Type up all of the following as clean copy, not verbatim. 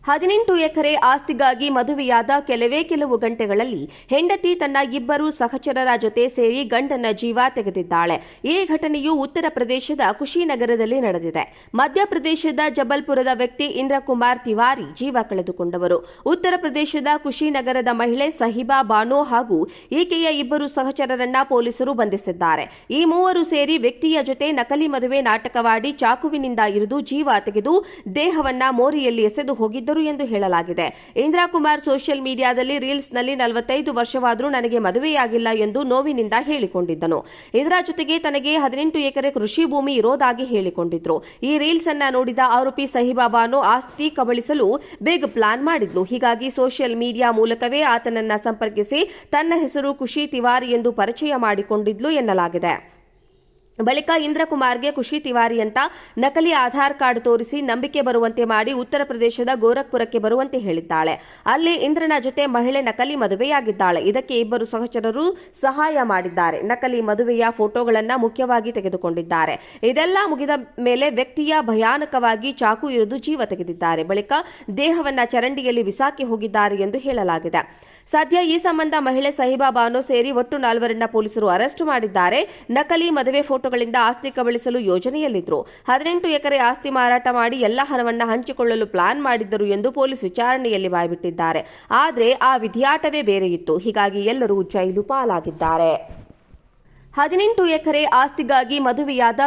18 ಎಕರೆ ಆಸ್ತಿಗಾಗಿ ಮದುವೆಯಾದ ಕೆಲವು ಗಂಟೆಗಳಲ್ಲಿ ಹೆಂಡತಿ ತನ್ನ ಇಬ್ಬರು ಸಹಚರರ ಜೊತೆ ಸೇರಿ ಗಂಡನ ಜೀವ ತೆಗೆದಿದ್ದಾಳೆ. ಈ ಘಟನೆಯು ಉತ್ತರ ಪ್ರದೇಶದ ಕುಶಿನಗರದಲ್ಲಿ ನಡೆದಿದೆ. ಮಧ್ಯಪ್ರದೇಶದ ಜಬಲ್ಪುರದ ವ್ಯಕ್ತಿ ಇಂದ್ರಕುಮಾರ್ ತಿವಾರಿ ಜೀವ ಕಳೆದುಕೊಂಡವರು. ಉತ್ತರ ಪ್ರದೇಶದ ಕುಶಿನಗರದ ಮಹಿಳೆ ಸಹಿಬಾ ಬಾನೋ ಹಾಗೂ ಈಕೆಯ ಇಬ್ಬರು ಸಹಚರರನ್ನ ಪೊಲೀಸರು ಬಂಧಿಸಿದ್ದಾರೆ. ಈ ಮೂವರು ಸೇರಿ ವ್ಯಕ್ತಿಯ ಜೊತೆ ನಕಲಿ ಮದುವೆ ನಾಟಕವಾಡಿ ಚಾಕುವಿನಿಂದ ಇರಿದು ಜೀವ ತೆಗೆದು ದೇಹವನ್ನ ಮೋರಿಯಲ್ಲಿ ಎಸೆದು ಹೋಗಿದ್ದರು ಎಂದು ಹೇಳಲಾಗಿದೆ. ಇಂದ್ರಕುಮಾರ್ ಸೋಷಿಯಲ್ ಮೀಡಿಯಾದಲ್ಲಿ ರೀಲ್ಸ್ನಲ್ಲಿ 45 ವರ್ಷವಾದರೂ ನನಗೆ ಮದುವೆಯಾಗಿಲ್ಲ ಎಂದು ನೋವಿನಿಂದ ಹೇಳಿಕೊಂಡಿದ್ದನು. ಇದರ ಜೊತೆಗೆ ತನಗೆ 18 ಎಕರೆ ಕೃಷಿ ಭೂಮಿ ಇರೋದಾಗಿ ಹೇಳಿಕೊಂಡಿದ್ರು. ಈ ರೀಲ್ಸ್ ಅನ್ನ ನೋಡಿದ ಆರೋಪಿ ಸಹಿಬಾ ಬಾನೋ ಆಸ್ತಿ ಕಬಳಿಸಲು ಬಿಗ್ ಪ್ಲಾನ್ ಮಾಡಿದ್ಲು. ಹೀಗಾಗಿ ಸೋಷಿಯಲ್ ಮೀಡಿಯಾ ಮೂಲಕವೇ ಆತನನ್ನ ಸಂಪರ್ಕಿಸಿ ತನ್ನ ಹೆಸರು ಖುಷಿ ತಿವಾರಿ ಎಂದು ಪರಿಚಯ ಮಾಡಿಕೊಂಡಿದ್ಲು ಎನ್ನಲಾಗಿದೆ. ಬಳಿಕ ಇಂದ್ರಕುಮಾರ್ಗೆ ಖುಷಿ ತಿವಾರಿ ಅಂತ ನಕಲಿ ಆಧಾರ್ ಕಾರ್ಡ್ ತೋರಿಸಿ ನಂಬಿಕೆ ಬರುವಂತೆ ಮಾಡಿ ಉತ್ತರ ಪ್ರದೇಶದ ಗೋರಖ್ಪುರಕ್ಕೆ ಬರುವಂತೆ ಹೇಳಿದ್ದಾಳೆ. ಅಲ್ಲಿ ಇಂದ್ರನ ಜೊತೆ ಮಹಿಳೆ ನಕಲಿ ಮದುವೆಯಾಗಿದ್ದಾಳೆ. ಇದಕ್ಕೆ ಇಬ್ಬರು ಸಹಚರರು ಸಹಾಯ ಮಾಡಿದ್ದಾರೆ. ನಕಲಿ ಮದುವೆಯ ಫೋಟೋಗಳನ್ನು ಮುಖ್ಯವಾಗಿ ತೆಗೆದುಕೊಂಡಿದ್ದಾರೆ. ಇದೆಲ್ಲ ಮುಗಿದ ಮೇಲೆ ವ್ಯಕ್ತಿಯ ಭಯಾನಕವಾಗಿ ಚಾಕು ಇರಿದು ಜೀವ ತೆಗೆದಿದ್ದಾರೆ. ಬಳಿಕ ದೇಹವನ್ನ ಚರಂಡಿಯಲ್ಲಿ ಬಿಸಾಕಿ ಹೋಗಿದ್ದಾರೆ ಎಂದು ಹೇಳಲಾಗಿದೆ. ಸದ್ಯ ಈ ಸಂಬಂಧ ಮಹಿಳೆ ಸಹಿಬಾ ಬಾನೋ ಸೇರಿ ಒಟ್ಟು 4ರನ್ನ ಪೊಲೀಸರು ಅರೆಸ್ಟ್ ಮಾಡಿದ್ದಾರೆ. ನಕಲಿ ಮದುವೆ ಫೋಟೋಗಳಿಂದ ಆಸ್ತಿ ಕಬಳಿಸಲು ಯೋಜನೆಯಲ್ಲಿದ್ದರು. 18 ಎಕರೆ ಆಸ್ತಿ ಮಾರಾಟ ಮಾಡಿ ಎಲ್ಲ ಹಣವನ್ನು ಹಂಚಿಕೊಳ್ಳಲು ಪ್ಲಾನ್ ಮಾಡಿದ್ದರು ಎಂದು ಪೊಲೀಸ್ ವಿಚಾರಣೆಯಲ್ಲಿ ಬಾಯ್ಬಿಟ್ಟಿದ್ದಾರೆ. ಆದರೆ ಆ ವಿಧಿಯಾಟವೇ ಬೇರೆ ಇತ್ತು. ಹೀಗಾಗಿ ಎಲ್ಲರೂ ಜೈಲು ಪಾಲಾಗಿದ್ದಾರೆ. 18 ಎಕರೆ ಆಸ್ತಿಗಾಗಿ ಮದುವೆಯಾದ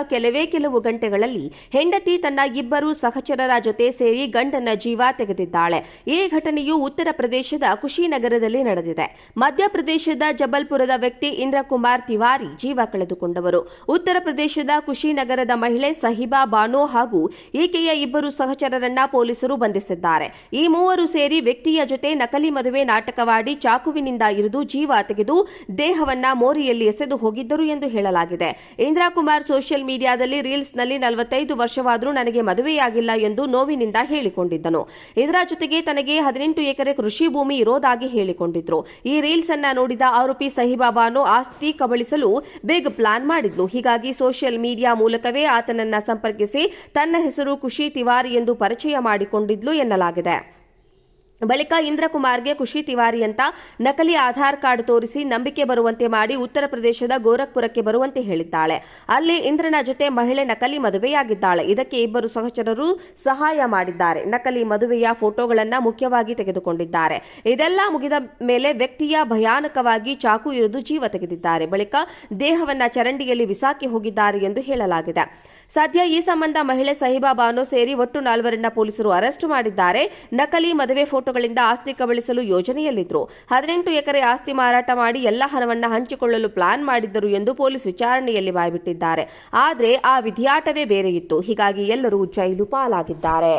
ಕೆಲವು ಗಂಟೆಗಳಲ್ಲಿ ಹೆಂಡತಿ ತನ್ನ ಇಬ್ಬರು ಸಹಚರರ ಜೊತೆ ಸೇರಿ ಗಂಡನ ಜೀವ ತೆಗೆದಿದ್ದಾಳೆ. ಈ ಘಟನೆಯು ಉತ್ತರ ಪ್ರದೇಶದ ಕುಶಿನಗರದಲ್ಲಿ ನಡೆದಿದೆ. ಮಧ್ಯಪ್ರದೇಶದ ಜಬಲ್ಪುರದ ವ್ಯಕ್ತಿ ಇಂದ್ರಕುಮಾರ್ ತಿವಾರಿ ಜೀವ ಕಳೆದುಕೊಂಡವರು. ಉತ್ತರ ಪ್ರದೇಶದ ಕುಶಿನಗರದ ಮಹಿಳೆ ಸಹಿಬಾ ಬಾನೋ ಹಾಗೂ ಈಕೆಯ ಇಬ್ಬರು ಸಹಚರರನ್ನ ಪೊಲೀಸರು ಬಂಧಿಸಿದ್ದಾರೆ. ಈ ಮೂವರು ಸೇರಿ ವ್ಯಕ್ತಿಯ ಜೊತೆ ನಕಲಿ ಮದುವೆ ನಾಟಕವಾಡಿ ಚಾಕುವಿನಿಂದ ಇರಿದು ಜೀವ ತೆಗೆದು ದೇಹವನ್ನ ಮೋರಿಯಲ್ಲಿ ಎಸೆದು ಹೋಗಿದ್ದರು ಎಂದು ಹೇಳಲಾಗಿದೆ. ಇಂದ್ರಕುಮಾರ್ ಸೋಷಿಯಲ್ ಮೀಡಿಯಾದಲ್ಲಿ ರೀಲ್ಸ್ನಲ್ಲಿ 45 ವರ್ಷವಾದರೂ ನನಗೆ ಮದುವೆಯಾಗಿಲ್ಲ ಎಂದು ನೋವಿನಿಂದ ಹೇಳಿಕೊಂಡಿದ್ದನು. ಇದರ ಜೊತೆಗೆ ತನಗೆ 18 ಎಕರೆ ಕೃಷಿ ಭೂಮಿ ಇರೋದಾಗಿ ಹೇಳಿಕೊಂಡಿದ್ರು. ಈ ರೀಲ್ಸ್ ಅನ್ನ ನೋಡಿದ ಆರೋಪಿ ಸಹಿಬಾ ಬಾನೋ ಆಸ್ತಿ ಕಬಳಿಸಲು ಬಿಗ್ ಪ್ಲಾನ್ ಮಾಡಿದ್ಲು. ಹೀಗಾಗಿ ಸೋಷಿಯಲ್ ಮೀಡಿಯಾ ಮೂಲಕವೇ ಆತನನ್ನ ಸಂಪರ್ಕಿಸಿ ತನ್ನ ಹೆಸರು ಖುಷಿ ತಿವಾರಿ ಎಂದು ಪರಿಚಯ ಮಾಡಿಕೊಂಡಿದ್ಲು ಎನ್ನಲಾಗಿದೆ. ಬಳಿಕ ಇಂದ್ರಕುಮಾರ್ಗೆ ಖುಷಿ ತಿವಾರಿ ಅಂತ ನಕಲಿ ಆಧಾರ್ ಕಾರ್ಡ್ ತೋರಿಸಿ ನಂಬಿಕೆ ಬರುವಂತೆ ಮಾಡಿ ಉತ್ತರ ಪ್ರದೇಶದ ಗೋರಖ್ಪುರಕ್ಕೆ ಬರುವಂತೆ ಹೇಳಿದ್ದಾಳೆ. ಅಲ್ಲಿ ಇಂದ್ರನ ಜೊತೆ ಮಹಿಳೆ ನಕಲಿ ಮದುವೆಯಾಗಿದ್ದಾಳೆ. ಇದಕ್ಕೆ ಇಬ್ಬರು ಸಹಚರರು ಸಹಾಯ ಮಾಡಿದ್ದಾರೆ. ನಕಲಿ ಮದುವೆಯ ಫೋಟೋಗಳನ್ನು ಮುಖ್ಯವಾಗಿ ತೆಗೆದುಕೊಂಡಿದ್ದಾರೆ. ಇದೆಲ್ಲ ಮುಗಿದ ಮೇಲೆ ವ್ಯಕ್ತಿಯ ಭಯಾನಕವಾಗಿ ಚಾಕು ಇರಿದು ಜೀವ ತೆಗೆದಿದ್ದಾರೆ. ಬಳಿಕ ದೇಹವನ್ನ ಚರಂಡಿಯಲ್ಲಿ ಬಿಸಾಕಿ ಹೋಗಿದ್ದಾರೆ ಎಂದು ಹೇಳಲಾಗಿದೆ. ಸದ್ಯ ಈ ಸಂಬಂಧ ಮಹಿಳೆ ಸಹಿಬಾ ಬಾನೋ ಸೇರಿ ಒಟ್ಟು 4ರನ್ನ ಪೊಲೀಸರು ಅರೆಸ್ಟ್ ಮಾಡಿದ್ದಾರೆ. ನಕಲಿ ಮದುವೆ ಫೋಟೋಗಳಿಂದ ಆಸ್ತಿ ಕಬಳಿಸಲು ಯೋಜನೆಯಲ್ಲಿದ್ದರು. 18 ಎಕರೆ ಆಸ್ತಿ ಮಾರಾಟ ಮಾಡಿ ಎಲ್ಲ ಹಣವನ್ನು ಹಂಚಿಕೊಳ್ಳಲು ಪ್ಲಾನ್ ಮಾಡಿದ್ದರು ಎಂದು ಪೊಲೀಸ್ ವಿಚಾರಣೆಯಲ್ಲಿ ಬಾಯ್ಬಿಟ್ಟಿದ್ದಾರೆ. ಆದರೆ ಆ ವಿಧಿಯಾಟವೇ ಬೇರೆ ಇತ್ತು. ಹೀಗಾಗಿ ಎಲ್ಲರೂ ಜೈಲು ಪಾಲಾಗಿದ್ದಾರೆ.